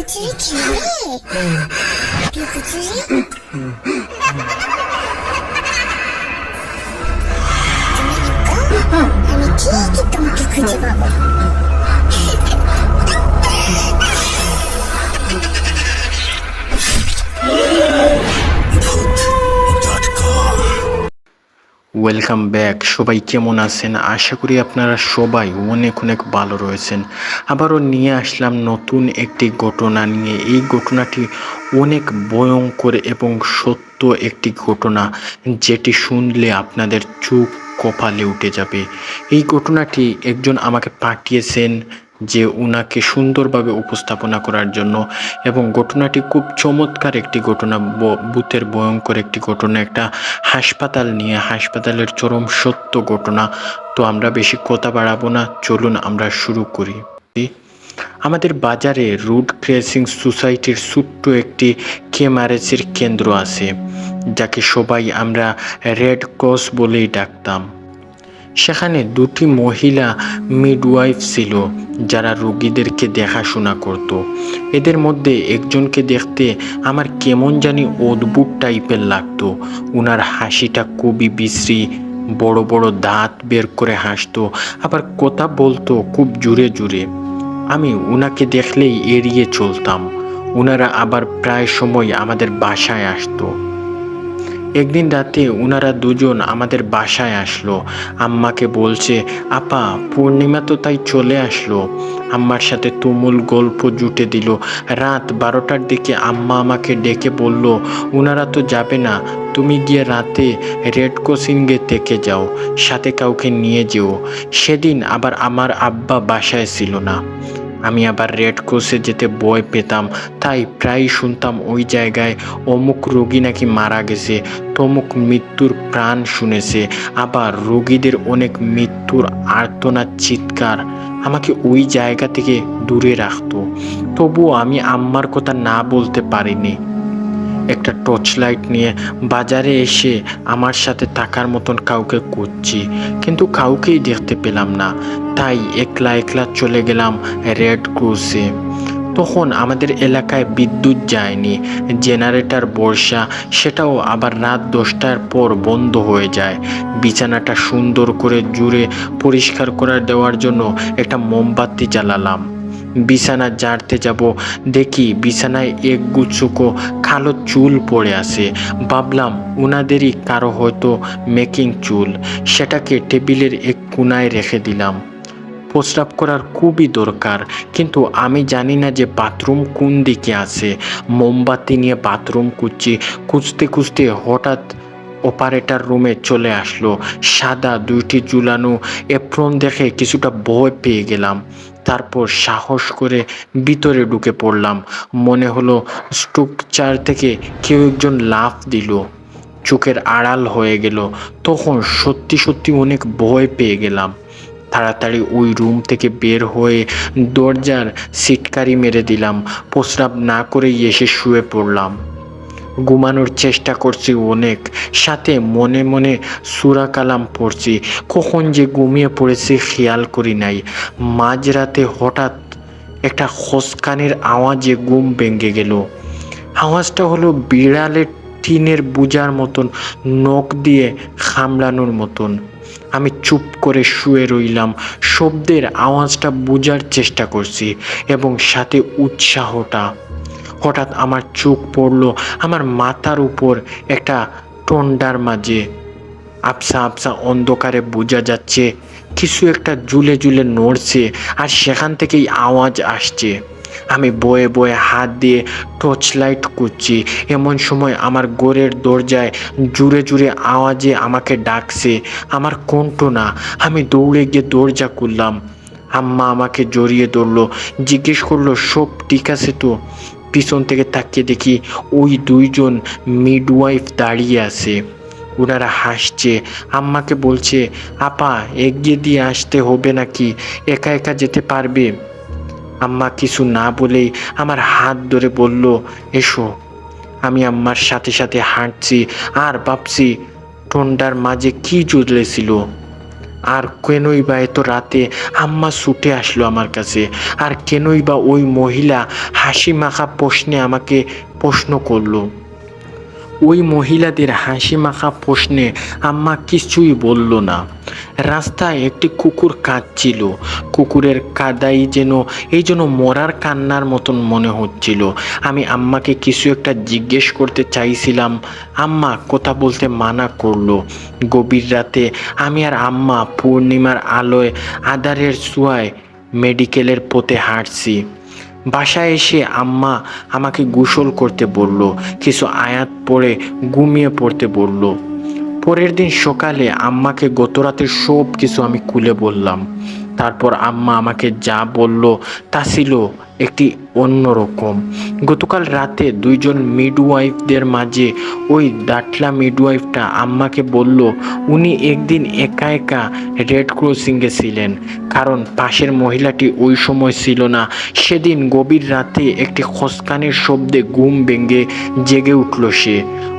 লুকোচুরি খেলবে? লুকোচুরি তুমি লুকাও, আমি ঠিকই তোমাকে খুঁজে পাবো। Welcome back. সবাই কেমন আছেন? আশা করি আপনারা সবাই অনেক অনেক ভালো রয়েছেন। আবারও নিয়ে আসলাম নতুন একটি ঘটনা নিয়ে। এই ঘটনাটি অনেক ভয়ঙ্কর এবং সত্য একটি ঘটনা, যেটি শুনলে আপনাদের চোখ কপালে উঠে যাবে। এই ঘটনাটি একজন আমাকে পাঠিয়েছেন যে উনাকে সুন্দরভাবে উপস্থাপনা করার জন্য, এবং ঘটনাটি খুব চমৎকার একটি ঘটনা, ভূতের ভয়ঙ্কর একটি ঘটনা, একটা হাসপাতাল নিয়ে, হাসপাতালের চরম সত্য ঘটনা। তো আমরা বেশি কথা বাড়াবো না, চলুন আমরা শুরু করি। আমাদের বাজারে রোড ক্রসিং সোসাইটির ছোট্ট একটি কেএমআরএসের কেন্দ্র আছে, যাকে সবাই আমরা রেড ক্রস বলেই ডাকতাম। সেখানে দুটি মহিলা মিডওয়াইফ ছিল, যারা রোগীদেরকে দেখাশোনা করত। এদের মধ্যে একজনকে দেখতে আমার কেমন জানি অদ্ভুত টাইপের লাগতো। উনার হাসিটা খুবই বিশ্রী, বড় বড় দাঁত বের করে হাসতো, আবার কথা বলতো খুব জোরে জোরে। আমি উনাকে দেখলেই এড়িয়ে চলতাম। উনারা আবার প্রায় সময় আমাদের বাসায় আসতো। একদিন রাতে উনারা দুজন আমাদের বাসায় আসলো। আম্মাকে বলছে, আপা পূর্ণিমা তো তাই চলে আসলো। আম্মার সাথে তুমুল গল্প জুটে দিল। রাত 12টার দিকে আম্মা আমাকে ডেকে বলল, উনারা তো যাবে না, তুমি গিয়ে রাতে রেড ক্রসিংয়ে থেকে যাও, সাথে কাউকে নিয়ে যেও। সেদিন আবার আমার আব্বা বাসায় ছিল না। আমি আবার রেড ক্রসে যেতে ভয় পেতাম, তাই প্রায় শুনতাম ওই জায়গায় অমুক রোগী নাকি মারা গেছে, তমুক মৃত্যুর প্রাণ শুনেছে। আবার রোগীদের অনেক মৃত্যুর আর্তনাদ চিৎকার আমাকে ওই জায়গা থেকে দূরে রাখতো। তবুও আমি আম্মার কথা না বলতে পারিনি। একটা টর্চ লাইট নিয়ে বাজারে এসে আমার সাথে থাকার মতন কাউকে খুঁজছি, কিন্তু কাউকেই দেখতে পেলাম না। তাই একলা একলা চলে গেলাম রেড ক্রসে। তখন আমাদের এলাকায় বিদ্যুৎ যায়নি, জেনারেটর বর্ষা, সেটাও আবার রাত 10টার পর বন্ধ হয়ে যায়। বিছানাটা সুন্দর করে জুড়ে পরিষ্কার করে দেওয়ার জন্য একটা মোমবাতি জ্বালালাম। বিছানা ঝাড়তে যাব, দেখি বিছানায় এক গুচ্ছকো কালো চুল পড়ে আছে। ভাবলাম উনাদেরই কারো হয়তো মেকিং চুল। সেটাকে টেবিলের এক কোণায় রেখে দিলাম। প্রস্রাব করার খুবই দরকার, কিন্তু আমি জানি না যে বাথরুম কোন দিকে আছে। মোমবাতি নিয়ে বাথরুম খুঁজতে খুঁজতে হঠাৎ অপারেটর রুমে চলে আসলো। সাদা দুইটি ঝুলানো এপ্রন দেখে কিছুটা ভয় পেয়ে গেলাম। তারপর সাহস করে ভিতরে ঢুকে পড়লাম। মনে হলো স্ট্রাকচার থেকে কেউ একজন লাফ দিল। চোখের আড়াল হয়ে গেল। তখন সত্যি সত্যি অনেক ভয় পেয়ে গেলাম। তাড়াতাড়ি ওই রুম থেকে বের হয়ে দরজার সিটকারি মেরে দিলাম। প্রস্রাব না করেই এসে শুয়ে পড়লাম। ঘুমানোর চেষ্টা করছি অনেক, সাথে মনে মনে সূরা কালাম পড়ছি। কখন যে ঘুমিয়ে পড়েছি খেয়াল করি নাই। মাঝরাতে হঠাৎ একটা খসকানের আওয়াজে ঘুম ভেঙে গেল। আওয়াজটা হলো বিড়ালের টিনের বোঝার মতন, নখ দিয়ে খামড়ানোর মতন। আমি চুপ করে শুয়ে রইলাম, শব্দের আওয়াজটা বোঝার চেষ্টা করছি এবং সাথে উৎসাহটা। হঠাৎ আমার চোখ পড়ল আমার মাথার উপর একটা টন্ডার মাঝে। আবসা আবসা অন্ধকারে বোঝা যাচ্ছে কিছু একটা ঝুলে ঝুলে নড়ছে, আর সেখান থেকেই আওয়াজ আসছে। আমি বয়ে বয়ে হাত দিয়ে টর্চ লাইট করছি। এমন সময় আমার ঘরের দরজায় জুড়ে জুড়ে আওয়াজে আমাকে ডাকছে, আমার কণ্ঠ না। আমি দৌড়ে গিয়ে দরজা খুললাম। আম্মা আমাকে জড়িয়ে ধরলো, জিজ্ঞেস করলো সব ঠিক আছে তো। পিছন থেকে তাকিয়ে দেখি ওই দুইজন মিডওয়াইফ দাঁড়িয়ে আছে। ওনারা হাসছে। আম্মাকে বলছে, আপা এগিয়ে দিয়ে আসতে হবে নাকি, একা একা যেতে পারবে? আম্মা কিছু না বলেই আমার হাত ধরে বলল, এসো। আমি আম্মার সাথে সাথে হাঁটছি আর ভাবছি টন্ডার মাঝে কি ঝুলেছিল। আর কেনই বা এত রাতে আম্মা ছুটে আসলো আমার কাছে, আর কেনই বা ওই মহিলা হাসি মাখা প্রশ্নে আমাকে প্রশ্ন করলো। ওই মহিলাদের হাসি মাখা প্রশ্নে আম্মা কিছুই বলল না। রাস্তায় একটি কুকুর কাঁদছিল। কুকুরের কাদাই যেন এই জন্য মরার কান্নার মতন মনে হচ্ছিল। আমি আম্মাকে কিছু একটা জিজ্ঞেস করতে চাইছিলাম, আম্মা কথা বলতে মানা করলো। গভীর রাতে আমি আর আম্মা পূর্ণিমার আলোয় আধারের ছোঁয়ায় মেডিকেলের পথে হাঁটছি। বাসায় এসে আম্মা আমাকে গোসল করতে বলল, কিছু আয়াত পড়ে ঘুমিয়ে পড়তে বলল। পরের দিন সকালে আম্মাকে গতরাতের সব কিছু আমি খুলে বললাম। তারপর আম্মা আমাকে যা বলল তা ছিল একটি অন্যরকম। গতকাল রাতে দুইজন মিডওয়াইফদের মাঝে ওই দাটলা মিডওয়াইফটা আম্মাকে বলল উনি একদিন একা একা রেড ক্রসিংয়ে ছিলেন, কারণ পাশের মহিলাটি ওই সময় ছিল না। সেদিন গভীর রাতে একটি খসকানের শব্দে ঘুম ভেঙে জেগে উঠল সে।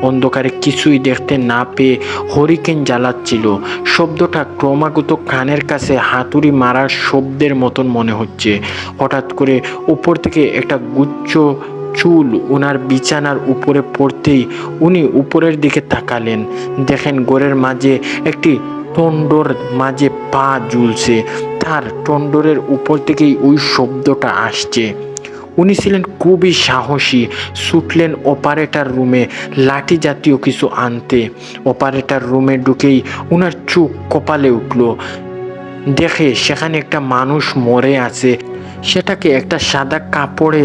অন্ধকারে কিছুই দেখতে না পেয়ে হরিকেন জ্বালাচ্ছিল। শব্দটা ক্রমাগত কানের কাছে হাতুড়ি মারার শব্দের মতন মনে হচ্ছে। হঠাৎ করে উপর থেকে একটা গুচ্ছ চুল ওনার বিছানার উপরে পড়তেই উনি উপরের দিকে তাকালেন। দেখেন ঘরের মাঝে একটি টন্ডর মাঝে পা ঝুলছে। তার টন্ডরের উপর থেকেই ওই শব্দটা আসছে। উনি ছিলেন খুবই সাহসী। ছুটলেন অপারেটর রুমে লাঠি জাতীয় কিছু আনতে। অপারেটর রুমে ঢুকেই উনার চোখ কপালে উঠল। দেখে সেখানে একটা মানুষ মরে আছে। সেটাকে একটা সাদা কাপড়ে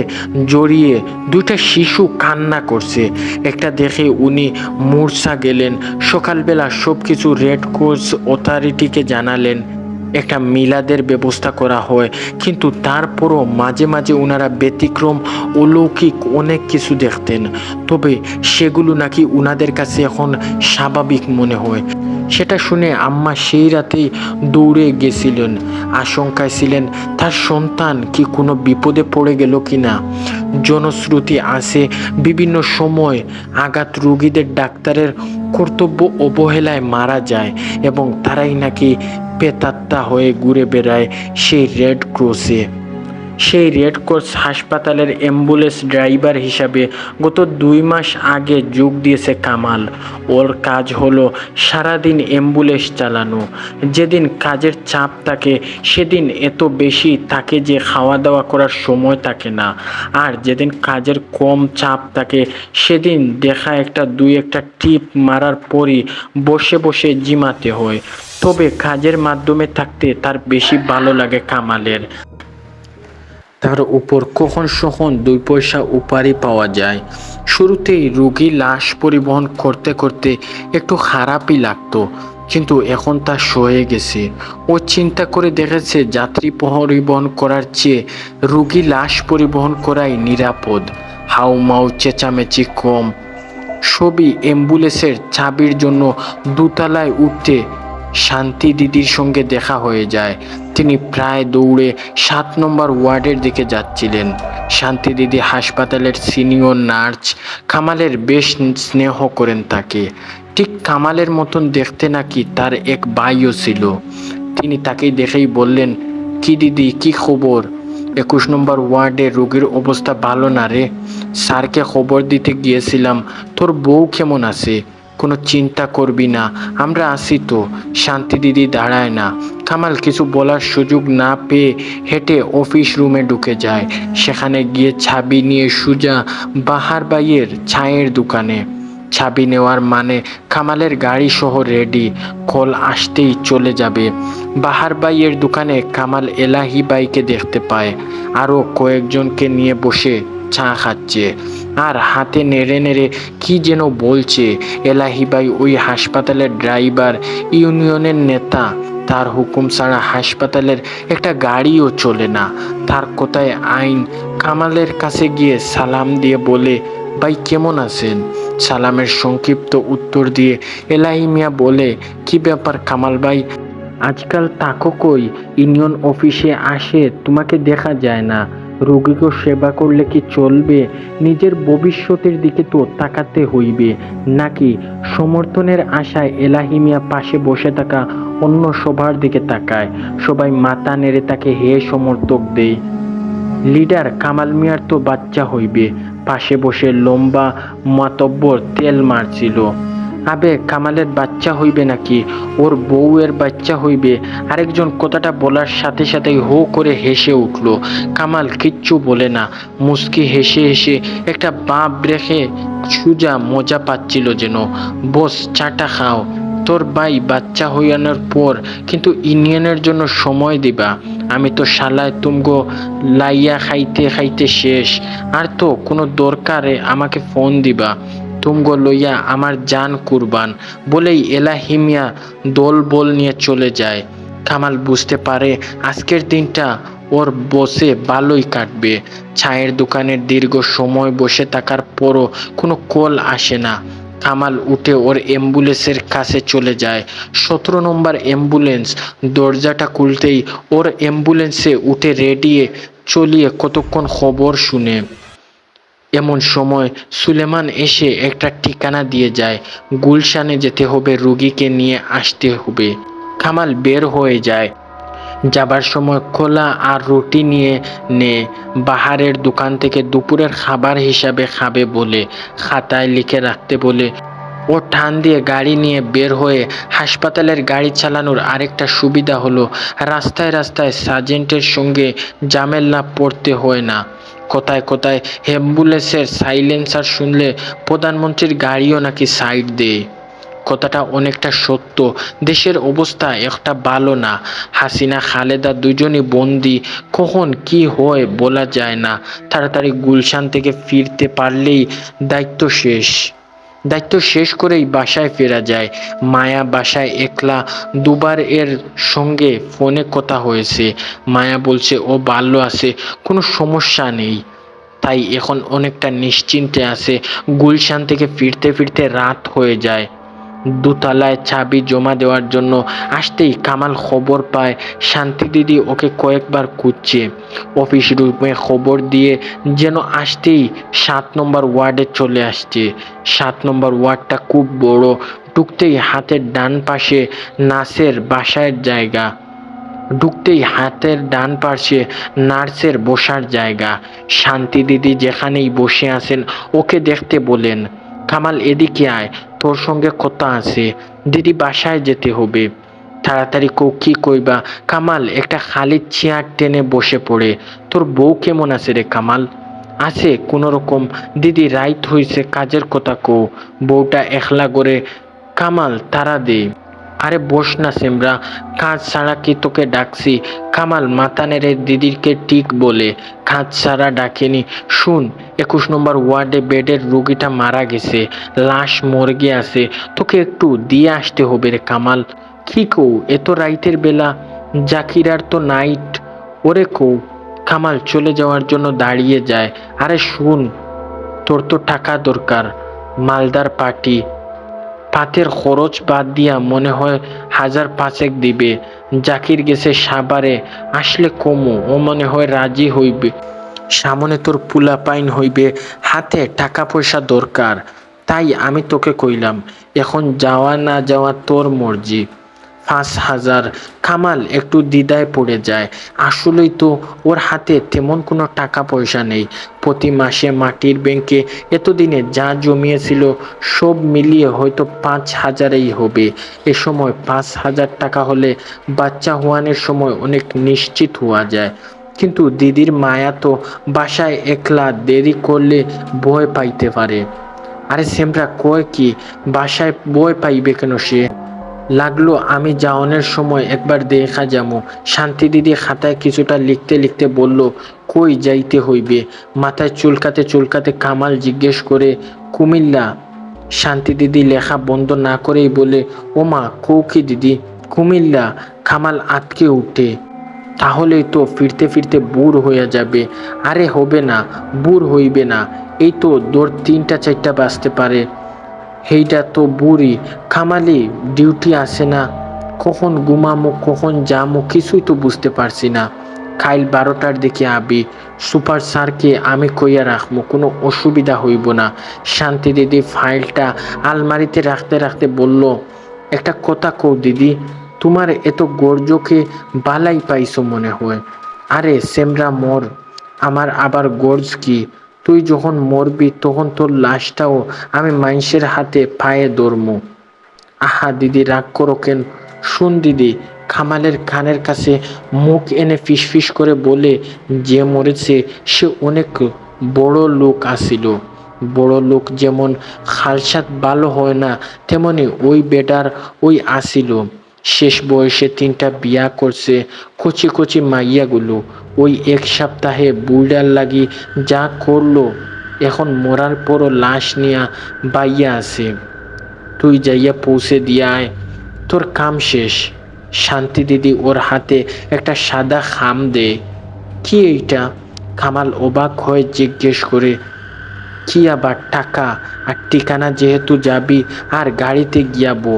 জড়িয়ে দুইটা শিশু কান্না করছে। একটা দেখে উনি মূর্ছা গেলেন। সকালবেলা সব কিছু রেড ক্রস অথরিটিকে জানালেন। একটা মিলাদের ব্যবস্থা করা হয়, কিন্তু তারপরও মাঝে মাঝে ওনারা ব্যতিক্রম অলৌকিক অনেক কিছু দেখতেন। তবে সেগুলো নাকি ওনাদের কাছে এখন স্বাভাবিক মনে হয়। সেটা শুনে আম্মা সেই রাতেই দৌড়ে গেছিলেন। আশঙ্কায় ছিলেন তার সন্তান কি কোনো বিপদে পড়ে গেল কিনা। জনশ্রুতি আছে বিভিন্ন সময় আঘাত রোগীদের ডাক্তারের কর্তব্য অবহেলায় মারা যায় এবং তারাই নাকি প্রেতাত্মা হয়ে ঘুরে বেড়ায় সেই রেড ক্রসে। সেই রেড ক্রস হাসপাতালের অ্যাম্বুলেন্স ড্রাইভার হিসাবে গত 2 মাস আগে যোগ দিয়েছে কামাল। ওর কাজ হলো সারাদিন অ্যাম্বুলেন্স চালানো। যেদিন কাজের চাপ থাকে সেদিন এত বেশি থাকে যে খাওয়া দাওয়া করার সময় থাকে না। আর যেদিন কাজের কম চাপ থাকে সেদিন দেখা একটা একটা টিপ মারার পরই বসে বসে জিমাতে হয়। তবে কাজের মাধ্যমে থাকতে তার বেশি ভালো লাগে কামালের। তার উপর কখন সখন 2 পয়সা উপারি পাওয়া যায়। শুরুতেই রোগী লাশ পরিবহন করতে করতে একটু খারাপই লাগতো, কিন্তু এখন তা সয়ে গেছে। ও চিন্তা করে দেখেছে যাত্রী পরিবহন করার চেয়ে রোগী লাশ পরিবহন করাই নিরাপদ। হাউমাউ চেঁচামেচি কম। সবই অ্যাম্বুলেন্সের চাবির জন্য দোতলায় উঠতে শান্তি দিদির সঙ্গে দেখা হয়ে যায়। তিনি প্রায় দৌড়ে 7 নম্বর ওয়ার্ডের দিকে যাচ্ছিলেন। শান্তি দিদি হাসপাতালের সিনিয়র নার্স। কামালের বেশ স্নেহ করেন তাকে। ঠিক কামালের মতন দেখতে নাকি তার এক ভাইও ছিল। তিনি তাকে দেখেই বললেন, কি দিদি, কি খবর? 21 নম্বর ওয়ার্ডে রোগীর অবস্থা ভালো না রে। স্যারকে খবর দিতে গিয়েছিলাম। তোর বউ কেমন আছে? কোনো চিন্তা করবি না, আমরা আছি তো। শান্তি দিদি দাঁড়ায় না। কামাল কিছু বলার সুযোগ না পেয়ে হেঁটে অফিস রুমে ঢুকে যায়। সেখানে গিয়ে চাবি নিয়ে সুজা বাহার ভাইয়ের চায়ের দোকানে। চাবি নেওয়ার মানে কামালের গাড়ি সহ রেডি, কল আসতেই চলে যাবে। বাহার ভাইয়ের দোকানে কামাল এলাহি ভাইকে দেখতে পায়, আরও কয়েকজনকে নিয়ে বসে চা খাচ্ছে আর হাতে নেড়ে নেড়ে কি যেন বলছে। এলাহি ভাই ওই হাসপাতালের ড্রাইভার, ইউনিয়নের নেতা। তার হুকুম ছাড়া হাসপাতালের একটা গাড়িও চলে না। তার কথায় আইন। কামালের কাছে গিয়ে সালাম দিয়ে বলে, ভাই কেমন আছেন? সালামের সংক্ষিপ্ত উত্তর দিয়ে এলাহি মিয়া বলে, কি ব্যাপার কামাল ভাই, আজকাল তাকো কই? ইউনিয়ন অফিসে আসে তোমাকে দেখা যায় না। রোগীকে সেবা করলে কি চলবে? নিজের ভবিষ্যতের দিকে তো তাকাতে হইবে নাকি? সমর্থনের আশায় এলাহি মিয়া পাশে বসে থাকা অন্য সবার দিকে তাকায়। সবাই মাথা নেড়ে তাকে হে সমর্থক দেয়। লিডার কামাল মিয়ার তো বাচ্চা হইবে। পাশে বসে লম্বা মাতব্বর তেল মারছিল। আবে কামালের বাচ্চা হইবে নাকি, ওর বউয়ের বাচ্চা হইবে। আরেকজন কথাটা বলার সাথে সাথেই হো করে হেসে উঠল। কামাল কিচ্ছু বলে না, মুস্কি হেসে হেসে একটা বাপ রেখে সুজা মজা পাচ্ছিল যেন। বস চাটা খাও, তোর ভাই বাচ্চা হইয়ানোর পর কিন্তু ইউনিয়নের জন্য সময় দিবা। আমি তো শালায় তুমগো লাইয়া খাইতে খাইতে শেষ। আর তো কোনো দরকারে আমাকে ফোন দিবা, তুমগো লইয়া আমার জান কুরবান। বলেই এলাহিমিয়া দল বল নিয়ে চলে যায়। কামাল বুঝতে পারে আজকের দিনটা ওর বসে ভালোই কাটবে। চায়ের দোকানের দীর্ঘ সময় বসে থাকার পরও কোনো কল আসে না। কামাল উঠে ওর অ্যাম্বুলেন্সের কাছে চলে যায়। 17 নম্বর অ্যাম্বুলেন্স। দরজাটা খুলতেই ওর অ্যাম্বুলেন্সে উঠে রেডিয়ে চলিয়ে কতক্ষণ খবর শুনে। এমন সময় সুলেমান এসে একটা ঠিকানা দিয়ে যায়। গুলশানে যেতে হবে, রুগীকে নিয়ে আসতে হবে। কামাল বের হয়ে যায়। যাবার সময় কলা আর রুটি নিয়ে নে। বাহারের দোকান থেকে দুপুরের খাবার হিসাবে খাবে বলে, খাতায় লিখে রাখতে বলে। ও টান দিয়ে গাড়ি নিয়ে বের হয়ে হাসপাতালের গাড়ি চালানোর আরেকটা সুবিধা হলো রাস্তায় রাস্তায় সার্জেন্টের সঙ্গে ঝামেলা পড়তে হয় না। কোথায় কোথায় অ্যাম্বুলেন্সের সাইলেন্সার শুনলে প্রধানমন্ত্রীর গাড়িও নাকি সাইড দেয়। কথাটা অনেকটা সত্য। দেশের অবস্থা একটা ভালো না। হাসিনা খালেদা দুজনই বন্দি, কখন কি হয় বলা যায় না। তাড়াতাড়ি গুলশান থেকে ফিরতে পারলেই দায়িত্ব শেষ। দায়িত্ব শেষ করেই বাসায় ফেরা যায়। মায়া বাসায় একলা। দুবার এর সঙ্গে ফোনে কথা হয়েছে। মায়া বলছে ও ভালো আছে, কোনো সমস্যা নেই। তাই এখন অনেকটা নিশ্চিন্তে আছে। গুলশান থেকে ফিরতে ফিরতে রাত হয়ে যায়। দোতলায় চাবি জমা দেওয়ার জন্য আসতেই কামাল খবর পায় শান্তি দিদি ওকে কয়েকবার খুঁজছে। অফিস রুমে খবর দিয়ে যেন আসতেই 7 নম্বর ওয়ার্ডে চলে আসছে। 7 নম্বর ওয়ার্ডটা খুব বড়। ঢুকতেই হাতের ডান পাশে নার্সের বাসার জায়গা। নার্সের বসার জায়গা। শান্তি দিদি যেখানেই বসে আছেন ওকে দেখতে বলেন, কামাল এদিকে আয়, তোর সঙ্গে কথা আছে। দিদি বাসায় যেতে হবে। তাড়াতাড়ি কি কইবা। কামাল একটা খালি চেয়ার টেনে বসে পড়ে। তোর বউ কেমন আছে রে কামাল? আছে কোনো রকম। দিদি রাইত হইছে, কাজের কথা কও। বউটা একলা করে। কামাল তারা দে। আরে বস না সিমরা, কাজ ছাড়া কি তোকে ডাকছি? কামাল মাথা নেড়ে দিদিকে ঠিক বলে, কাজ ছাড়া ডাকেনি। শুন, 21 নম্বর ওয়ার্ডে বেডের রুগীটা মারা গেছে, লাশ মর্গে আছে। তোকে একটু দিয়ে আসতে হবে রে কামাল। কি কও এত রাইতের বেলা? জাকিরার তো নাইট। ওরে কও। কামাল চলে যাওয়ার জন্য দাঁড়িয়ে যায়। আরে শুন, তোর তো টাকা দরকার। মালদার পার্টি, পাতের খরচ বাদ দিয়া মনে হয় 1,500 দিবে। জাকির গেছে সাভারে, আসলে কমু, ও মনে হয় রাজি হইবে। সামনে তোর পুলা পাইন হইবে, হাতে টাকা পয়সা দরকার। তাই আমি তোকে কইলাম, এখন যাওয়া না যাওয়া তোর মর্জি। 5,000। কামাল একটু দ্বিধায় পড়ে যায়। আসলেই তো ওর হাতে তেমন কোনো টাকা পয়সা নেই। প্রতি মাসে মাটির ব্যাংকে এতদিনে যা জমিয়েছিল সব মিলিয়ে হয়তো 5,000-এই হবে। এ সময় 5,000 টাকা হলে বাচ্চা হওয়ানোর সময় অনেক নিশ্চিত হওয়া যায়। কিন্তু দিদির মায়া তো বাসায় একলা, দেরি করলে ভয় পাইতে পারে। আরে সেমরা কয় কি, বাসায় ভয় পাইবে কেন সে? লাগলো আমি যাওয়ানোর সময় একবার দেখা যাবো। শান্তি দিদি খাতায় কিছুটা লিখতে লিখতে বলল, কই যাইতে হইবে? মাথায় চুলকাতে চুলকাতে কামাল জিজ্ঞেস করে, কুমিল্লা। শান্তি দিদি লেখা বন্ধ না করেই বলে, ওমা কৌ কি দিদি, কুমিল্লা? কামাল আটকে উঠে, তাহলেই তো ফিরতে ফিরতে বুর হয়ে যাবে। আরে হবে না, বুর হইবে না। এই তো দৌড় 3টা 4টা বাজতে পারে। সেইটা তো বুড়ি। কামালি ডিউটি আসে না, কখন ঘুমামো কখন যামো কিছুই তো বুঝতে পারছি না। কাইল 12টার দিকে আবি। সুপার স্যারকে আমি কইয়া রাখবো, কোনো অসুবিধা হইব না। শান্তি দিদি ফাইলটা আলমারিতে রাখতে রাখতে বলল, একটা কথা কও দিদি, তোমার এত গর্জকে বালাই পাইছো মনে হয়। আরে সেমরা মর, আমার আবার গর্জ কি? তুই যখন মরবি তখন তোর লাশটাও আমি মানুষের হাতে পায়ে ধরমু। আহা দিদি রাগ করো কেন? শুন দিদি, কামালের কানের কাছে মুখ এনে ফিসফিস করে বলে, যে মরেছে সে অনেক বড় লোক আসিল। বড় লোক যেমন খালসাত ভালো হয় না, তেমনি ওই বেটার ওই আসিল। শেষ বয়সে 3টা বিয়া করছে। কচি কচি মাইয়াগুলো ওই এক সপ্তাহে বুইড়ার লাগি যা করলো, এখন মরার পরও লাশ নিয়া বাইয়া আছে। তুই যাইয়া পৌঁছে দিয়ায়, তোর কাম শেষ। শান্তি দিদি ওর হাতে একটা সাদা খাম দে। কি এইটা? কামাল অবাক হয়ে জিজ্ঞেস করে। কি আবার? টাকা আর ঠিকানা, যেহেতু যাবি আর গাড়িতে গিয়াবো।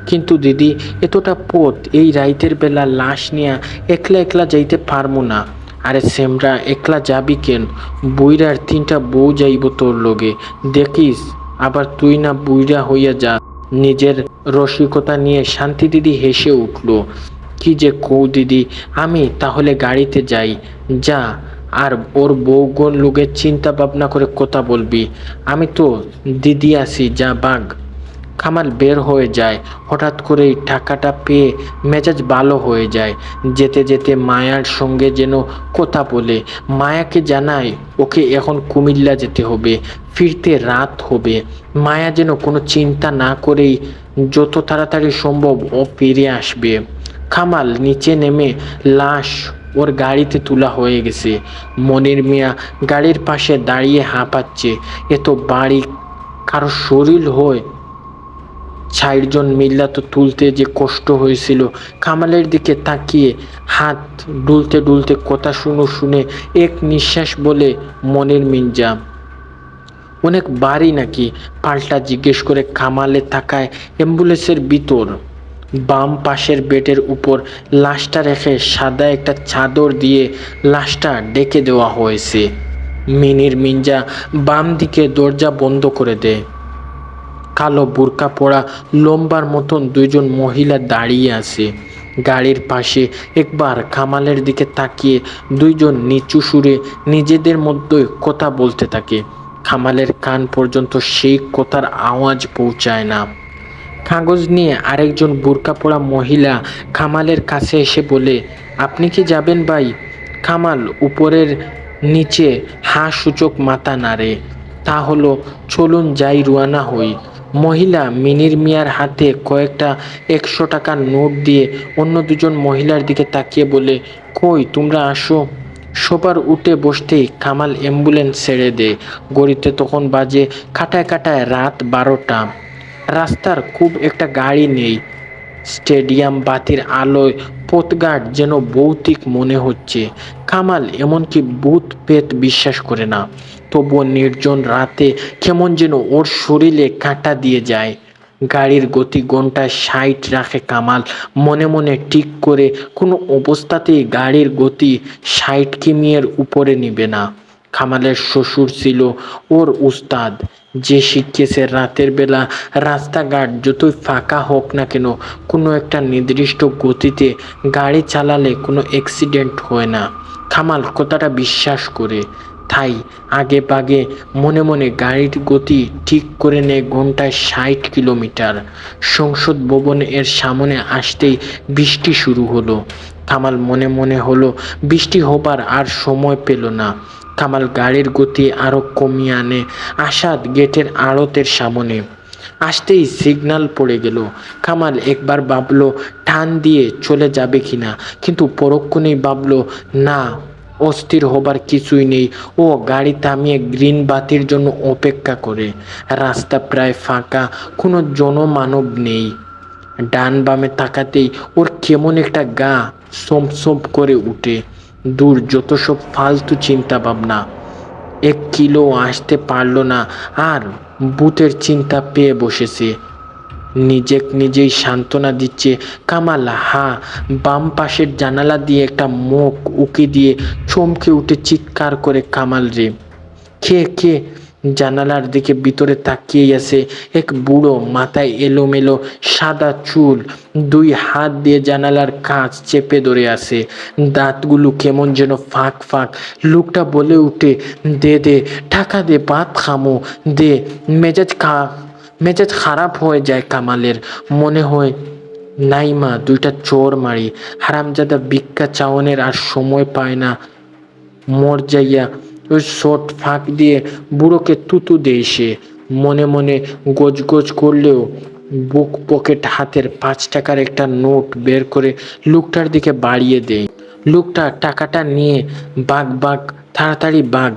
কিন্তু দিদি, এতটা পথ এই রাইতের বেলা লাশ নিয়া একলা একলা যাইতে পারবো না। আরে সেমরা, একলা যাবি কেন? বুইরার 3টা বউ যাইব তোর লগে, দেখিস আবার তুই না বুইরা হইয়া যা। নিজের রসিকতা নিয়ে শান্তি দিদি হেসে উঠল। কি যে কৌ দিদি, আমি তাহলে গাড়িতে যাই। যা, আর ওর বউগণ লোকের চিন্তা ভাবনা করে কথা বলবি। আমি তো দিদি আছি, যা বাঘ। কামাল বের হয়ে যায়। হঠাৎ করেই টাকাটা পেয়ে মেজাজ ভালো হয়ে যায়। যেতে যেতে মায়ার সঙ্গে যেন কথা বলে, মায়াকে জানায় ওকে এখন কুমিল্লা যেতে হবে, ফিরতে রাত হবে। মায়া যেন কোনো চিন্তা না করেই যত তাড়াতাড়ি সম্ভব ও ফিরে আসবে। কামাল নিচে নেমে লাশ ওর গাড়িতে তোলা হয়ে গেছে। মনির মিয়া গাড়ির পাশে দাঁড়িয়ে হাঁপাচ্ছে। এত বাড়ি কারো শরীর হয়? 4 জন মিল্লা তো তুলতে যে কষ্ট হয়েছিল। কামালের দিকে তাকিয়ে হাত ডুলতে ডুলতে কথা শুনে এক নিঃশ্বাস বলে মনির মিঞ্জা, অনেক বাড়ি নাকি? পাল্টা জিজ্ঞেস করে কামালে তাকায় অ্যাম্বুলেন্সের ভিতর। বাম পাশের বেডের উপর লাশটা রেখে সাদা একটা চাদর দিয়ে লাশটা ডেকে দেওয়া হয়েছে। মিনির মিঞ্জা বাম দিকে দরজা বন্ধ করে দেয়। কালো বোরকা পরা লম্বার মতন 2জন মহিলা দাঁড়িয়ে আছে। গাড়ির পাশে একবার কামালের দিকে তাকিয়ে 2জন নিচু সুরে নিজেদের মধ্যে কথা বলতে থাকে। কামালের কান পর্যন্ত সেই কথার আওয়াজ পৌঁছায় না। কাগজ নিয়ে আরেকজন বোরকা পরা মহিলা কামালের কাছে এসে বলে, আপনি কি যাবেন ভাই? কামাল উপরের নিচে হাঁ সূচক মাথা নাড়ে। তা হলো, চলুন যাই, রুয়ানা হই। মহিলা মিনির মিয়ার হাতে কয়েকটা 100 টাকার নোট দিয়ে অন্য 2জন মহিলার দিকে তাকিয়ে বলে, কই তোমরা আসো। সবার উঠে বসতেই কামাল অ্যাম্বুলেন্স ছেড়ে দেয়। গড়িতে তখন বাজে কাটায় কাটায় রাত 12টা। রাস্তার খুব একটা গাড়ি নেই। স্টেডিয়াম বাতির আলোয় পথঘাট যেন ভৌতিক মনে হচ্ছে। কামাল এমনকি ভূত পেত বিশ্বাস করে না, তবুও নির্জন রাতে কেমন যেন ওর শরীরে কাঁটা দিয়ে যায়। গাড়ির গতি ঘন্টায় 60 রাখে কামাল মনে মনে ঠিক করে। কোনো অবস্থাতেই গাড়ির গতি 60 কিমির উপরে নিবে না। কামালের শ্বশুর ছিল ওর উস্তাদ, যে শিখিয়েছে রাতের বেলা রাস্তাঘাট যতই ফাঁকা হোক না কেন, কোনো একটা নির্দিষ্ট গতিতে গাড়ি চালালে কোনো অ্যাক্সিডেন্ট হয় না। কামাল কথাটা বিশ্বাস করে, তাই আগে পাগে মনে মনে গাড়ির গতি ঠিক করে নেয় ঘন্টায় 60 কিলোমিটার। সংসদ ভবন এর সামনে আসতেই বৃষ্টি শুরু হলো। কামাল মনে মনে হলো বৃষ্টি হবার আর সময় পেল না। কামাল গাড়ির গতি আরো কমিয়ে আনে আসাদ গেটের আড়তের সামনে। আসতেই সিগন্যাল পড়ে গেল। কামাল একবার ভাবলো টান দিয়ে চলে যাবে কিনা, কিন্তু পরক্ষণেই ভাবলো না, অস্থির হবার কিছুই নেই। ও গাড়ি থামিয়ে গ্রিন বাতির জন্য অপেক্ষা করে। রাস্তা প্রায় ফাঁকা, কোনো জনমানব নেই। ডান বামে তাকাতেই ওর কেমন একটা গা সোম করে উঠে। দূর যত সব ফালতু চিন্তা ভাবনা। 1 কিলো আসতে পারলো না আর ভূতের চিন্তা পেয়ে বসেছে। নিজেই সান্ত্বনা দিচ্ছে কামাল। বাম পাশের জানালা দিয়ে একটা মুখ উকি দিয়ে চমকে উঠে চিৎকার করে, কামাল রে! কে কে? জানালার দিকে ভিতরে তাকিয়ে আছে এক বুড়ো, মাথায় এলোমেলো সাদা চুল, দুই হাত দিয়ে জানালার কাঁচ চেপে ধরে আছে, দাঁতগুলো কেমন যেন ফাঁক ফাঁক। লোকটা বলে উঠে, দে দে টাকা দে, ভাত খামো, দে। মেজাজ খারাপ হয়ে যায় কামালের, মনে হয় নাই মা দুইটা চোর মারি, হারামজাদা ভিক্ষা চাওয়ানের আর সময় পায় না। মর যাইয়া ওই শট ফাঁক দিয়ে বুড়োকে তুতু দেয় সে, মনে মনে গোজ করলেও বুক পকেট হাতের 5 টাকার একটা নোট বের করে লোকটার দিকে বাড়িয়ে দেয়। লোকটা টাকাটা নিয়ে বাঘ তাড়াতাড়ি বাঘ।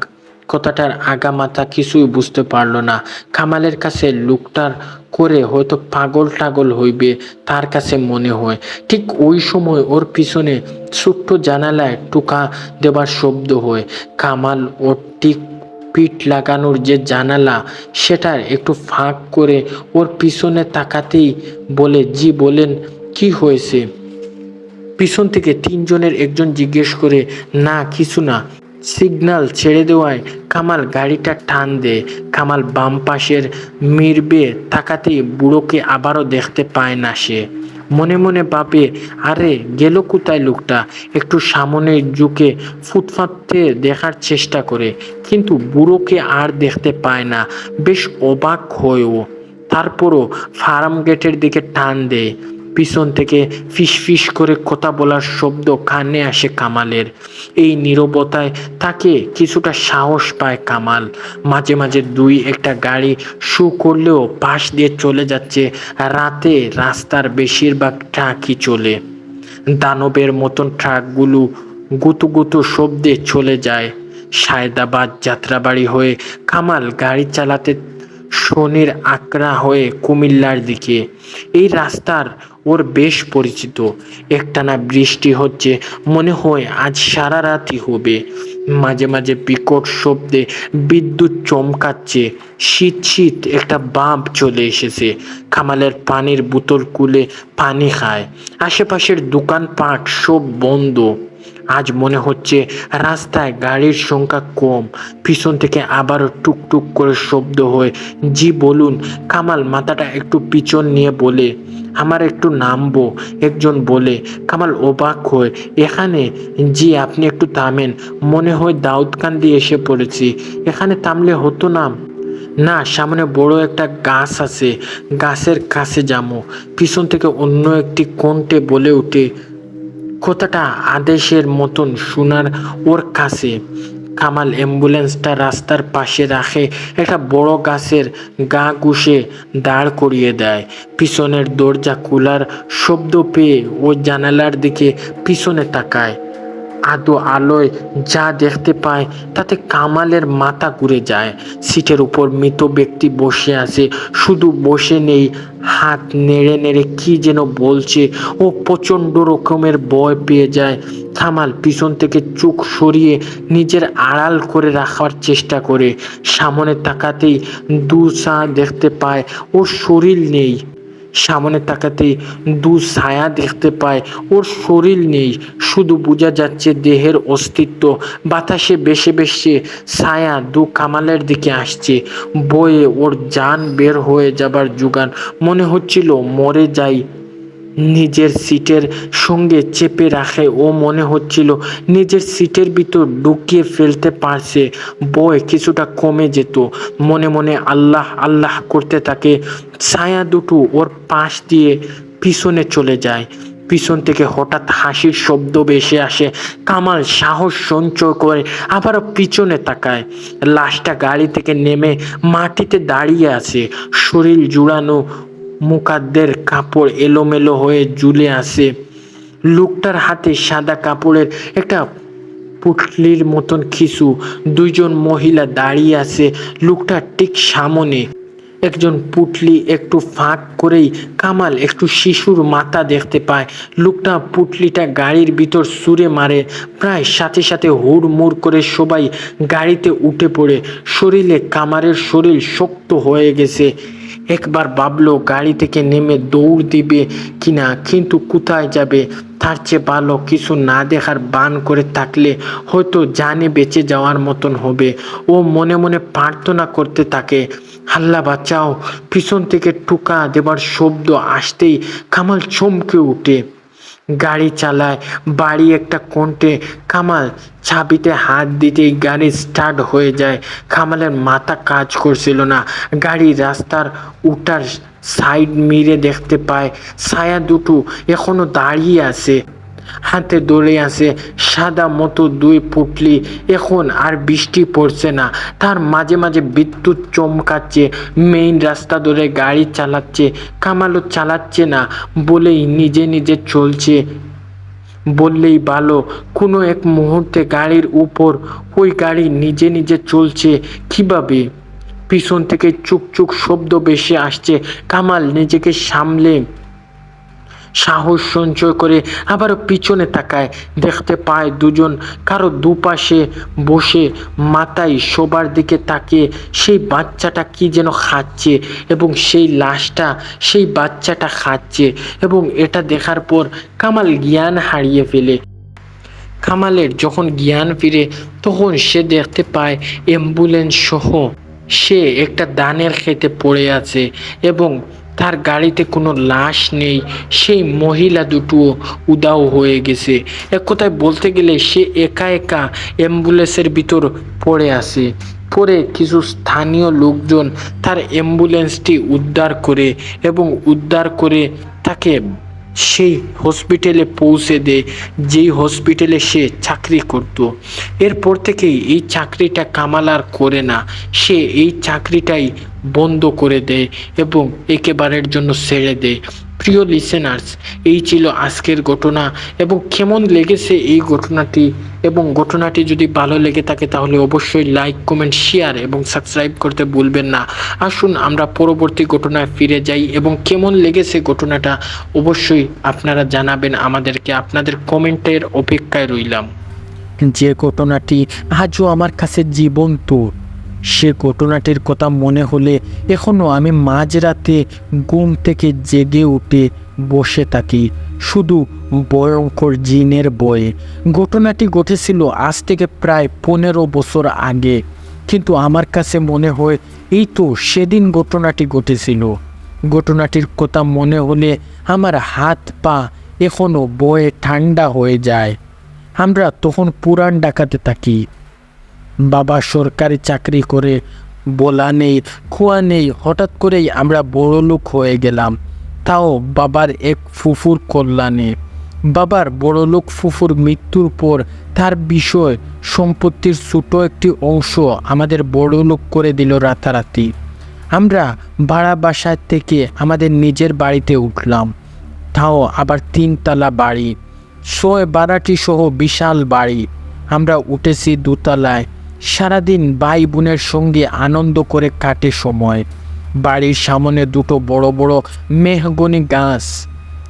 কথাটার আগা মাথা কিছুই বুঝতে পারলো না। কামালের কাছে লোকটার করে হয়তো পাগল টাগল হইবে, তার কাছে মনে হয়। ঠিক ওই সময় ওর পিছনে ছোট্ট জানালায় টোকা দেবার শব্দ হয়। কামাল ওর ঠিক পিঠ লাগানোর যে জানালা, সেটার একটু ফাঁক করে ওর পিছনে তাকাতেই বলে, জি বলেন, কি হয়েছে? পিছন থেকে 3 জনের একজন জিজ্ঞেস করে, না কিছু না। সিগন্যাল ছেড়ে দেওয়ায় কামাল গাড়িটা টান দেয়। কামাল বাম পাশের মিরবে তাকাতেই বুড়োকে আবারও দেখতে পায় না সে। মনে মনে ভাবে, আরে গেল কোথায় লোকটা? একটু সামনে ঝুঁকে ফুটফাতে দেখার চেষ্টা করে, কিন্তু বুড়োকে আর দেখতে পায় না। বেশ অবাক হয় ও। তারপরও ফার্ম গেটের দিকে টান দেয়। পিছন থেকে ফিস করে কথা বলার শব্দ কানে আসে কামালের। এই নীরবতায় তাকে কিছুটা সাহস পায় কামাল। মাঝে মাঝে 2-1টা গাড়ি শু করলেও পাশ দিয়ে চলে যাচ্ছে। রাতে রাস্তার বেশিরভাগ ট্রাকই চলে। দানবের মতন ট্রাকগুলো গুতু শব্দে চলে যায়। সায়দাবাদ যাত্রাবাড়ি হয়ে কামাল গাড়ি চালাতে শনির আকড়া হয়ে কুমিল্লার দিকে। এই রাস্তার ওর বেশ পরিচিত। একটানা বৃষ্টি হচ্ছে, মনে হয় আজ সারা রাতই হবে। মাঝে মাঝে বিকট শব্দে বিদ্যুৎ চমকাচ্ছে। শীত একটা বাঁপ চলে এসেছে। কামালের পানির বোতল খুলে পানি খায়। আশেপাশের দোকানপাট সব বন্ধ। আজ মনে হচ্ছে রাস্তায় গাড়ির সংখ্যা কম। পিছন থেকে আবারও টুকটুক করে শব্দ হয়। জি বলুন। কামাল মাথাটা একটু পিছন নিয়ে বলে, আমার একটু নামবো। একজন বলে। কামাল অবাক হয়, এখানে? জি আপনি একটু থামেন, মনে হয় দাউদকান্দি এসে পড়েছি। এখানে থামলে হতো না? না, সামনে বড় একটা গাছ আছে, গাছের কাছে যাবো। পিছন থেকে অন্য একটি কণ্ঠে বলে ওঠে, কথাটা আদেশের মতন শোনার ওর কাছে। কামাল অ্যাম্বুলেন্সটা রাস্তার পাশে রাখে একটা বড় গাছের গা ঘুষে দাঁড় করিয়ে দেয়। পিছনের দরজা খোলার শব্দ পেয়ে ও জানালার দিকে পিছনে তাকায়। আদো আলোয় যা দেখতে পায় তাতে কামালের মাথা ঘুরে যায়। সিটের উপর মৃত ব্যক্তি বসে আছে, শুধু বসে নেই, হাত নেড়ে নেড়ে কি যেন বলছে। ও প্রচণ্ড রকমের ভয় পেয়ে যায়। কামাল পিছন থেকে চোখ সরিয়ে নিজের আড়াল করে রাখার চেষ্টা করে। সামনে তাকাতেই দু-চা দেখতে পায়, ওর শরীর নেই। সামনে তাকাতেই ছায়া দেখতে পায়, ওর শরীর নেই, শুধু বোঝা যাচ্ছে দেহের অস্তিত্ব। বাতাসে বেশে ছায়া কামালের দিকে আসছে। বয়ে ওর জান বের হয়ে যাবার জোগান। মনে হচ্ছিল মরে যাই। নিজের সিটের সঙ্গে চেপে রাখে ও মনে হচ্ছিল নিজের সিটের ভিতর ঢুকিয়ে ফেলতে পারছে। ভয় কিছুটা কমে যেত। মনে মনে আল্লাহ আল্লাহ করতে থাকে। ছায়া দুটো ওর পাশ দিয়ে পিছনে চলে যায়। পিছন থেকে হঠাৎ হাসির শব্দ ভেসে আসে। কামাল সাহস সঞ্চয় করে আবারও পিছনে তাকায়। লাশটা গাড়ি থেকে নেমে মাটিতে দাঁড়িয়ে আছে, শরীর জুড়ানো, মুকাদ্দের কাপড় এলোমেলো হয়ে ঝুলে আছে। লোকটার হাতে সাদা কাপড়ের একটা পুটলির মতন কিছু। 2জন মহিলা দাঁড়িয়ে আছে লোকটার ঠিক সামনে। একজন পুটলি একটু ফাঁক করেই কামাল একটু শিশুর মাথা দেখতে পায়। লোকটা পুটলিটা গাড়ির ভিতর ছুঁড়ে মারে। প্রায় সাথে হুড়মুড় করে সবাই গাড়িতে উঠে পড়ে। শরীরে কামালের শরীর শক্ত হয়ে গেছে। একবার ভাবলো গাড়ি থেকে নেমে দৌড় দিবে কিনা, কিন্তু কোথায় যাবে? তার চেয়ে ভালো কিছু না দেখার বান করে থাকলে হয়তো জানে বেঁচে যাওয়ার মতন হবে। ও মনে মনে প্রার্থনা করতে থাকে, আল্লাহ বাঁচাও। পিছন থেকে টোকা দেবার শব্দ আসতেই কামাল চমকে উঠে গাড়ি চালায়। বাড়ি একটা কণ্ঠে কামাল চাবিতে হাত দিতেই গাড়ি স্টার্ট হয়ে যায়। কামালের মাথা কাজ করছিল না। গাড়ি রাস্তার উঠার সাইড মিরে দেখতে পায় ছায়া দুটো এখনো দাঁড়িয়ে আছে, হাতে ধরে আছে সাদা মতো দুই পুটলি। এখন আর বৃষ্টি পড়ছে না, তার মাঝে মাঝে বিদ্যুৎ চমকাচ্ছে। মেইন রাস্তা ধরে গাড়ি চালাচ্ছে। কামালও চালাচ্ছে না বলেই নিজে নিজে চলছে বললেই ভালো। কোনো এক মুহূর্তে গাড়ির উপর ওই গাড়ি নিজে নিজে চলছে কিভাবে? পিছন থেকে চুকচুক শব্দ ভেসে আসছে। কামাল নিজেকে সামলে সাহস সঞ্চয় করে আবারও পিছনে তাকায়। দেখতে পায় দুজন কারো দুপাশে বসে মাথায় শোবার দিকে তাকিয়ে সেই বাচ্চাটা কি যেন খাচ্ছে, এবং সেই লাশটা সেই বাচ্চাটা খাচ্ছে। এবং এটা দেখার পর কামাল জ্ঞান হারিয়ে ফেলে। কামালের যখন জ্ঞান ফিরে তখন সে দেখতে পায় অ্যাম্বুলেন্স সহ সে একটা ধানের খেতে পড়ে আছে, এবং তার গাড়িতে কোনো লাশ নেই। সেই মহিলা দুটো উধাও হয়ে গেছে। এক কথায় বলতে গেলে সে একা একা অ্যাম্বুলেন্সের ভিতর পড়ে আছে। পরে কিছু স্থানীয় লোকজন তার অ্যাম্বুলেন্সটি উদ্ধার করে এবং উদ্ধার করে তাকে সেই হসপিটালে পৌঁছে দেয়, যেই হসপিটালে সে চাকরি করত। এরপর থেকেই এই চাকরিটা কামাল আর করে না। সে এই চাকরিটাই বন্ধ করে দেয় এবং একেবারের জন্য ছেড়ে দেয়। প্রিয় লিসেনার্স, এই ছিল আজকের ঘটনা। এবং কেমন লেগেছে এই ঘটনাটি, এবং ঘটনাটি যদি ভালো লেগে থাকে তাহলে অবশ্যই লাইক, কমেন্ট, শেয়ার এবং সাবস্ক্রাইব করতে ভুলবেন না। আসুন আমরা পরবর্তী ঘটনায় ফিরে যাই, এবং কেমন লেগেছে ঘটনাটা অবশ্যই আপনারা জানাবেন আমাদেরকে। আপনাদের কমেন্টের অপেক্ষায় রইলাম। যে ঘটনাটি আজও আমার কাছে জীবন্ত, সে ঘটনাটির কথা মনে হলে এখনও আমি মাঝরাতে ঘুম থেকে জেগে উঠে বসে থাকি শুধু ভয়ঙ্কর জিনের ভয়ে। ঘটনাটি ঘটেছিল আজ থেকে প্রায় 15 বছর আগে, কিন্তু আমার কাছে মনে হয় এই তো সেদিন ঘটনাটি ঘটেছিল। ঘটনাটির কথা মনে হলে আমার হাত পা এখনও ভয়ে ঠান্ডা হয়ে যায়। আমরা তখন পুরান ঢাকাতে থাকি। বাবা সরকারি চাকরি করে, বলা নেই খোয়া নেই, হঠাৎ করেই আমরা বড়লোক হয়ে গেলাম, তাও বাবার এক ফুফুর কল্যাণে। বাবার বড়লোক ফুফুর মৃত্যুর পর তার বিষয় সম্পত্তির ছোট একটি অংশ আমাদের বড়লোক করে দিল রাতারাতি। আমরা ভাড়া বাসা থেকে আমাদের নিজের বাড়িতে উঠলাম, তাও আবার 3 তলা বাড়ি, 6 ভাড়াটি সহ বিশাল বাড়ি। আমরা উঠেছি 2 তলায়। সারাদিন ভাই বোনের সঙ্গে আনন্দ করে কাটে সময়। বাড়ির সামনে 2টো বড় বড় মেহগনি গাছ।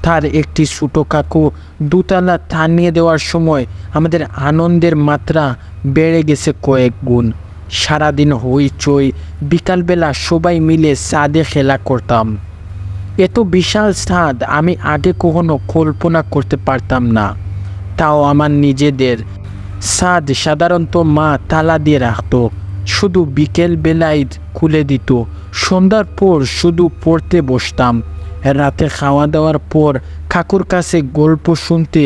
তার একটি ছোট কাকু 2 তলা টানিয়ে দেওয়ার সময় আমাদের আনন্দের মাত্রা বেড়ে গেছে কয়েক গুণ। সারাদিন হইচই, বিকালবেলা সবাই মিলে ছাদে খেলা করতাম। এত বিশাল ছাদ আমি আগে কখনো কল্পনা করতে পারতাম না, তাও আমার নিজেদের ছাদ সাধারণত মা তালা দিয়ে রাখত, শুধু বিকেল বেলায় খুলে দিত। সন্ধ্যার পর শুধু পড়তে বসতাম। রাতে খাওয়া দাওয়ার পর কাকুর কাছে গল্প শুনতে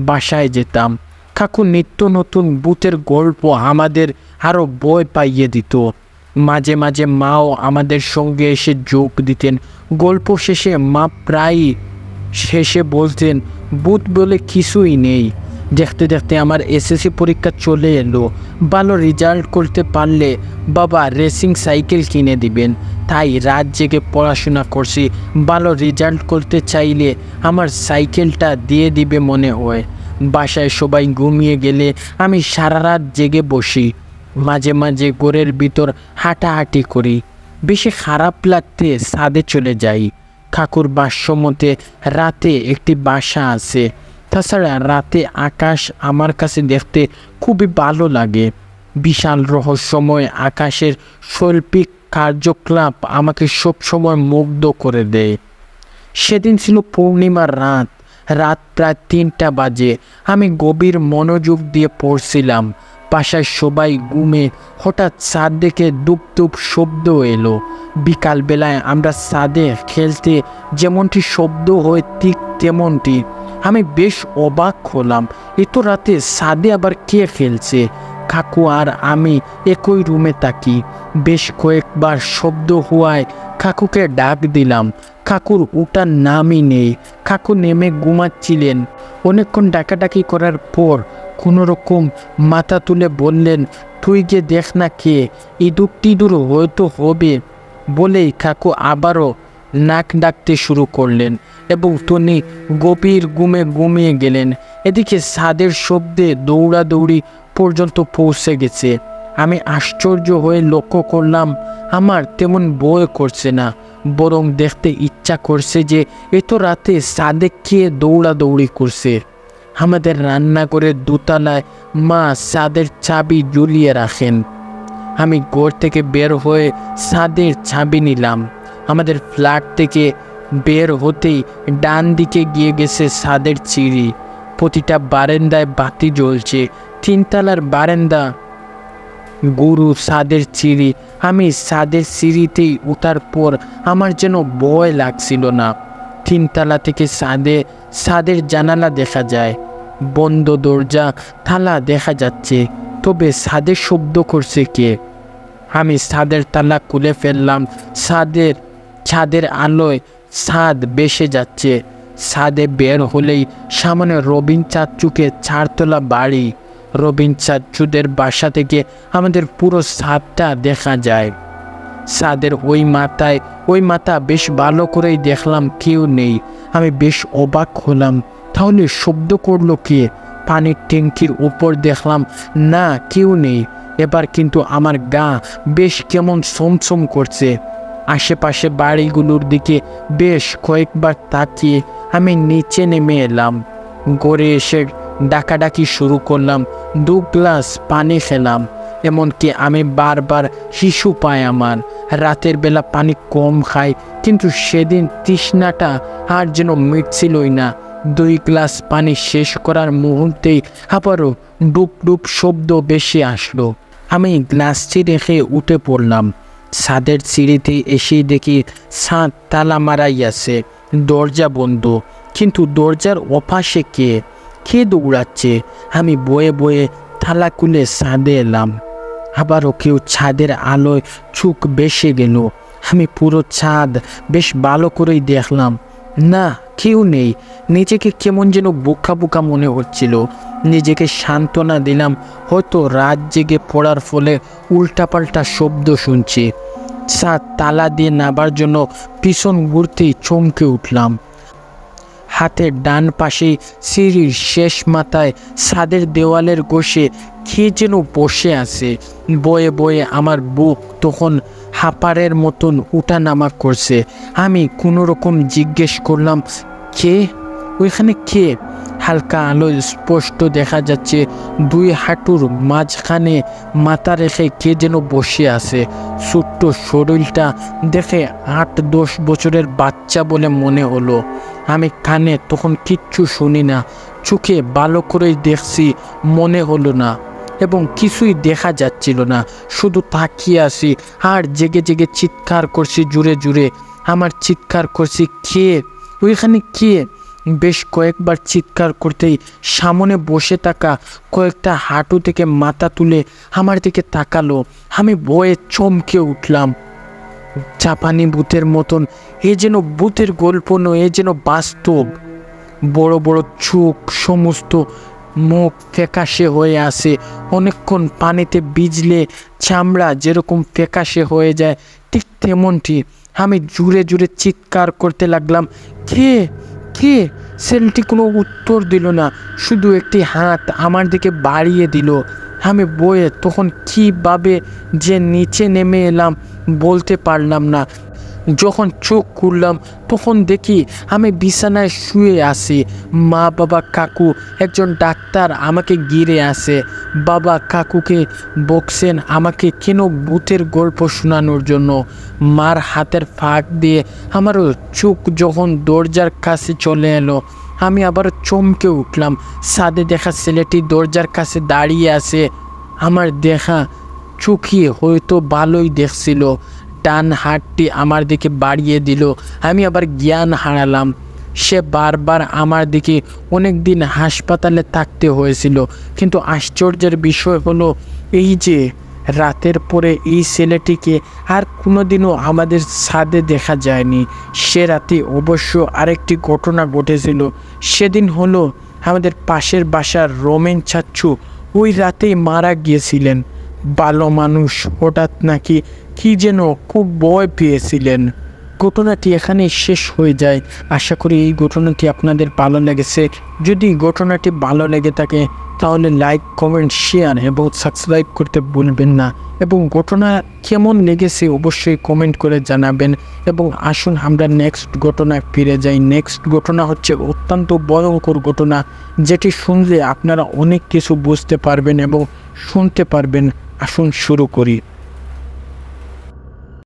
বাসায় যেতাম। কাকু নিত্য নতুন ভূতের গল্প আমাদের আরও ভয় পাইয়ে দিত। মাঝে মাঝে মাও আমাদের সঙ্গে এসে যোগ দিতেন। গল্প শেষে মা প্রায়ই শেষে বলতেন ভূত বলে কিছুই নেই। দেখতে দেখতে আমার এসএসসি পরীক্ষা চলে এলো। ভালো রেজাল্ট করতে পারলে বাবা রেসিং সাইকেল কিনে দিবেন, তাই রাত জেগে পড়াশোনা করছি। ভালো রেজাল্ট করতে চাইলে আমার সাইকেলটা দিয়ে দিবে মনে হয়। বাসায় সবাই ঘুমিয়ে গেলে আমি সারা রাত জেগে বসি। মাঝে মাঝে ঘরের ভিতর হাঁটাহাঁটি করি। বেশি খারাপ লাগতে ছাদে চলে যাই। কাকুর বাসমতে রাতে একটি বাসা আছে। তাছাড়া রাতে আকাশ আমার কাছে দেখতে খুবই ভালো লাগে। বিশাল রহস্যময় আকাশের শৈল্পিক কার্যকলাপ আমাকে সবসময় মুগ্ধ করে দেয়। সেদিন ছিল পূর্ণিমার রাত। রাত প্রায় 3টা বাজে। আমি গভীর মনোযোগ দিয়ে পড়ছিলাম। বাসায় সবাই ঘুমে। হঠাৎ ছাদ দেখে দুপ দুপ শব্দ এলো। বিকালবেলায় আমরা ছাদে খেলতে যেমনটি শব্দ হয় ঠিক তেমনটি। আমি বেশ অবাক হলাম, এত রাতে ছাদে আবার কে খেলছে। কাকু আর আমি একই রুমে থাকি। বেশ কয়েকবার শব্দ হওয়ায় কাকুকে ডাক দিলাম। কাকুর ওটার নামই নেই। কাকু নেমে ঘুমাচ্ছিলেন। অনেকক্ষণ ডাকাডাকি করার পর কোনো রকম মাথা তুলে বললেন, তুই গিয়ে দেখ না কে, ইঁদুর টিঁদুর হয়তো হবে। বলেই কাকু আবারও নাক ডাকতে শুরু করলেন এবং তিনি গভীর ঘুমিয়ে গেলেন। এদিকে ছাদের শব্দে দৌড়াদৌড়ি পর্যন্ত পৌঁছে গেছে। আমি আশ্চর্য হয়ে লক্ষ্য করলাম, আমার তেমন ভয় করছে না, বরং দেখতে ইচ্ছা করছে যে এত রাতে ছাদে কে দৌড়াদৌড়ি করছে। আমাদের রান্নাঘরের দোতলায় মা ছাদের চাবি ঝুলিয়ে রাখেন। আমি ঘর থেকে বের হয়ে ছাদের চাবি নিলাম। আমাদের ফ্ল্যাট থেকে বের হতেই ডান দিকে গিয়ে গেছে ছাদের সিঁড়ি। প্রতিটা বারান্দায় বাতি জ্বলছে। 3 তলার বারান্দা, গুরু ছাদের সিঁড়ি। আমি ছাদের সিঁড়িতেই ওঠার পর আমার যেন ভয় লাগছিল না। 3 তলা থেকে ছাদের জানালা দেখা যায়। বন্ধ দরজা, তালা দেখা যাচ্ছে। তবে ছাদে শব্দ করছে কে? আমি ছাদের তালা খুলে ফেললাম। ছাদের আলোয় ছাদ ভেসে যাচ্ছে। ছাদে বের হলেই সামনে রবিন চাচ্চুকে 4 তলা বাড়ি। রবিন চাচ্চুদের বাসা থেকে আমাদের পুরো ছাদটা দেখা যায়। ছাদের ওই মাথা বেশ ভালো করেই দেখলাম কেউ নেই। আমি বেশ অবাক হলাম, তাহলে শব্দ করলো কে? পানির ট্যাঙ্কির উপর দেখলাম না, কেউ নেই। এবার কিন্তু আমার গা বেশ কেমন ছমছম করছে। আশেপাশে বাড়িগুলোর দিকে বেশ কয়েকবার তাকিয়ে আমি নিচে নেমে এলাম। ঘরে এসে ডাকাডাকি শুরু করলাম। 2 গ্লাস পানি খেলাম। এমনকি আমি বারবার শিশু পায় আমার। রাতের বেলা পানি কম খাই, কিন্তু সেদিন তৃষ্ণাটা আর যেন মিটছিলই না। 2 গ্লাস পানি শেষ করার মুহূর্তেই আবারও ডুব ডুব শব্দ বেশি আসলো। আমি গ্লাসটি রেখে উঠে পড়লাম। ছাদের সিঁড়িতে এসেই দেখি ছাদ তালা মারাই আছে, দরজা বন্ধ। কিন্তু দরজার ওপাশে কে দৌড়াচ্ছে? আমি বয়ে বয়ে তালা খুলে ছাদে এলাম। আবারও কেউ ছাদের আলোয় চোখ বেসে গেল। আমি পুরো ছাদ বেশ ভালো করেই দেখলাম, না কেউ নেই। নিজেকে কেমন যেন বোকা বোকা মনে হচ্ছিল। নিজেকে সান্ত্বনা দিলাম, হয়তো রাত জেগে পড়ার ফলে উল্টাপাল্টা শব্দ শুনছি। ছাদ তালা দিয়ে নাবার জন্য পিছন ঘুরতেই চমকে উঠলাম। হাতের ডান পাশে সিঁড়ির শেষ মাথায় ছাদের দেওয়ালের গোশে কে যেন বসে আছে। বয়ে বয়ে আমার বুক তখন হাঁপারের মতন উঠানামা করছে। আমি কোনো রকম জিজ্ঞেস করলাম, কে ওইখানে কে? হালকা আলোয় স্পষ্ট দেখা যাচ্ছে 2 হাঁটুর মাঝখানে মাথা রেখে কে যেন বসে আছে। ছোট্ট শরীরটা দেখে 8-10 বছরের বাচ্চা বলে মনে হলো। আমি কানে তখন কিচ্ছু শুনি না, চোখে ভালো করেই দেখছি মনে হলো না, এবং কিছুই দেখা যাচ্ছিল না। শুধু তাকিয়ে আসি আর জেগে জেগে চিৎকার করছি জুড়ে জুড়ে। আমার চিৎকার করছি, কে ওইখানে কে? বেশ কয়েকবার চিৎকার করতেই সামনে বসে থাকা কয়েকটা হাঁটু থেকে মাথা তুলে আমার দিকে তাকালো। আমি ভয়ে চমকে উঠলাম। জাপানি ভূতের মতন, এ যেন ভূতের গল্প নয়, এ যেন বাস্তব। বড় বড় চোখ, সমস্ত মুখ ফ্যাকাশে হয়ে আসে। অনেকক্ষণ পানিতে ভিজলে চামড়া যেরকম ফ্যাকাশে হয়ে যায়, ঠিক তেমনটি। আমি জুড়ে জুড়ে চিৎকার করতে লাগলাম, কে কে? ছেলেটি কোনো উত্তর দিল না, শুধু একটি হাত আমার দিকে বাড়িয়ে দিল। আমি বয়ে তখন কীভাবে যে নিচে নেমে এলাম বলতে পারলাম না। যখন চোখ খুললাম তখন দেখি আমি বিছানায় শুয়ে আছি। মা বাবা কাকু একজন ডাক্তার আমাকে ঘিরে আছে। বাবা কাকুকে বকছেন আমাকে কেন ভূতের গল্প শোনানোর জন্য। মার হাতের ফাঁক দিয়ে আমারও চোখ যখন দরজার কাছে চলে এলো, আমি আবার চমকে উঠলাম। ছাদে দেখা ছেলেটি দরজার কাছে দাঁড়িয়ে আছে। আমার দেখা চোখে হয়তো ভালোই দেখছিল। ডান হাতটি আমার দিকে বাড়িয়ে দিল। আমি আবার জ্ঞান হারালাম। সে বারবার আমার দিকে অনেক দিন হাসপাতালে থাকতে হয়েছিল, কিন্তু আশ্চর্যের বিষয় হলো এই যে রাতের পরে এই ছেলেটিকে আর কোনোদিনও আমাদের ছাদে দেখা যায়নি। সে রাতে অবশ্য আরেকটি ঘটনা ঘটেছিল। সেদিন হলো আমাদের পাশের বাসার রমেন চাচ্চু ওই রাতেই মারা গিয়েছিলেন। ভালো মানুষ, হঠাৎ নাকি কি যেন খুব ভয় পেয়েছিলেন। ঘটনাটি এখানেই শেষ হয়ে যায়। আশা করি এই ঘটনাটি আপনাদের ভালো লেগেছে। যদি ঘটনাটি ভালো লেগে থাকে তাহলে লাইক, কমেন্ট, শেয়ার এবং সাবস্ক্রাইব করতে ভুলবেন না। এবং ঘটনা কেমন লেগেছে অবশ্যই কমেন্ট করে জানাবেন। এবং আসুন আমরা নেক্সট ঘটনায় ফিরে যাই। নেক্সট ঘটনা হচ্ছে অত্যন্ত ভয়ঙ্কর ঘটনা, যেটি শুনলে আপনারা অনেক কিছু বুঝতে পারবেন এবং শুনতে পারবেন। আসুন শুরু করি।